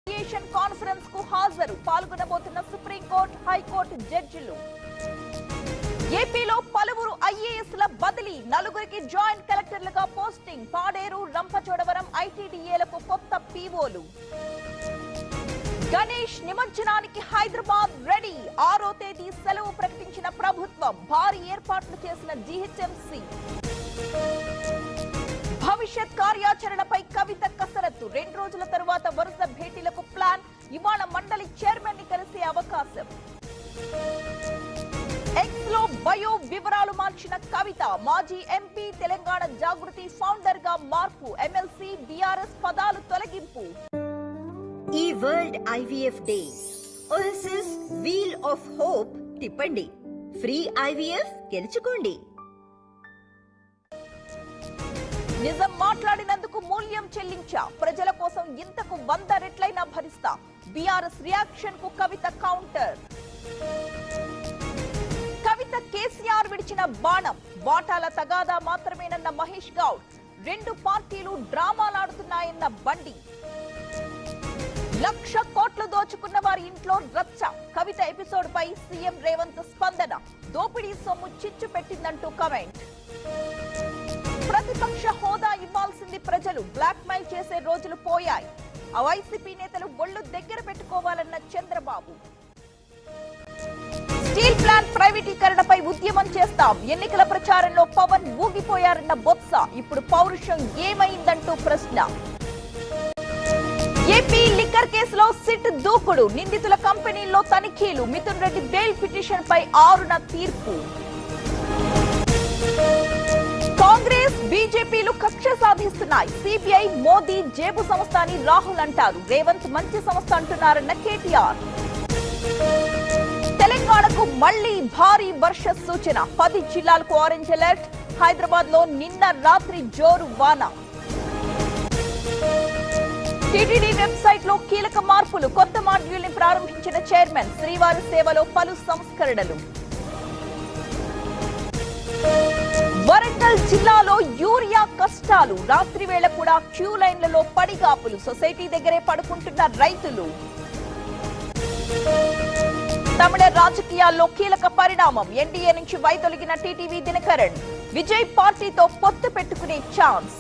Conference కు హాజరు పాల్గొనబోతున్న supreme court high court జడ్జిలు. ఏపీలో పలువురు ఐఏఎస్ల బదిలీ, నలుగురికి జాయింట్ కలెక్టర్లుగా పోస్టింగ్. పాడేరు, రంపచోడవరం ఐటీడీఏలకు కొత్త పీఓలు. గణేష్ నిమజ్జనానికి హైదరాబాద్ రెడీ. 6వ తేదీ సెలవు ప్రకటించిన ప్రభుత్వం. భారీ ఏర్పాట్లు చేసిన జీహెచ్ఎంసీ. భవిష్యత్ కార్యాచరణపై కవిత కసరత్తు. 2 రోజుల తరువాత వరుస భేటీలకు ప్లాన్. ఇవాళ మండలి చైర్మన్ ని కలిసే అవకాశం. ఎక్స్ లో బయో వివరాలు మార్చిన కవిత. మాజీ ఎంపీ, తెలంగాణ జాగృతి ఫౌండర్ గా మార్పు. ఎమ్మెల్సీ, బీఆర్ఎస్ పదాలు తొలగింపు. ఈ world IVF day OSS wheel of hope తిప్పండి. ఫ్రీ ఐవీఎఫ్ గెలుచుకోండి. నిజం మాట్లాడినందుకు మూల్యం చెల్లించా. ప్రజల కోసం ఇంతకు 100 రెట్లైనా భరిస్తా. బీఆర్ఎస్ రియాక్షన్ కు కవిత కౌంటర్. కవిత కేసీఆర్ విడిచిన బాణం. వాటాల తగాదా మాత్రమేనన్న మహేష్ గౌడ్. 2 పార్టీలు డ్రామాలాడుతున్నాయన్న బండి. 1,00,000 కోట్లు దోచుకున్న వారి ఇంట్లో రచ్చ. కవిత ఎపిసోడ్ పై సీఎం రేవంత్ స్పందన. దోపిడీ సొమ్ము చిచ్చు పెట్టిందంటూ కమెంట్. ప్రతిపక్ష హోదా ఇవ్వాల్సింది ప్రజలు. బ్లాక్ మెయిల్ చేసే రోజులు పోయాయి. ఆ వైసీపీ నేతలు ఒళ్ళు దగ్గర పెట్టుకోవాలన్న చంద్రబాబు. స్టీల్ ప్లాంట్ ప్రైవేటీకరణపై ఉద్యమం చేస్తాం. ఎన్నికల ప్రచారంలో పవన్ ఊగిపోయారన్న బొత్స. ఇప్పుడు పౌరుషం ఏమైందంటూ ప్రశ్న. ఏపీ లిక్కర్ కేసులో సిట్ దూకుడు. నిందితుల కంపెనీల్లో తనిఖీలు. మిథున్ రెడ్డి బెయిల్ పిటిషన్ పై 6న తీర్పు. కాంగ్రెస్, బీజేపీలు కక్ష సాధిస్తున్నాయి. సిబిఐ మోదీ జేబు సంస్థ అని రాహుల్ అంటారు. రేవంత్ మంచి సంస్థ అంటున్నారన్న కేటీఆర్. తెలంగాణకు మళ్లీ భారీ వర్ష సూచన. 10 జిల్లాలకు ఆరెంజ్ అలర్ట్. హైదరాబాద్ లో నిన్న రాత్రి జోరు వాన. టీటీడీ వెబ్సైట్ లో కీలక మార్పులు. కొత్త మాడ్యూల్ ని ప్రారంభించిన చైర్మన్. శ్రీవారి సేవలో పలు సంస్కరణలు. వరంగల్ జిల్లాలో యూరియా కష్టాలు. రాత్రి వేళ కూడా క్యూ లైన్లలో పడిగాపులు. సొసైటీ దగ్గరే పడుకుంటున్న రైతులు. తమిళ రాజకీయాల్లో కీలక పరిణామం. ఎన్డీఏ నుంచి వైదొలిగిన టీటీవీ దినకరన్. విజయ్ పార్టీతో పొత్తు పెట్టుకునే ఛాన్స్.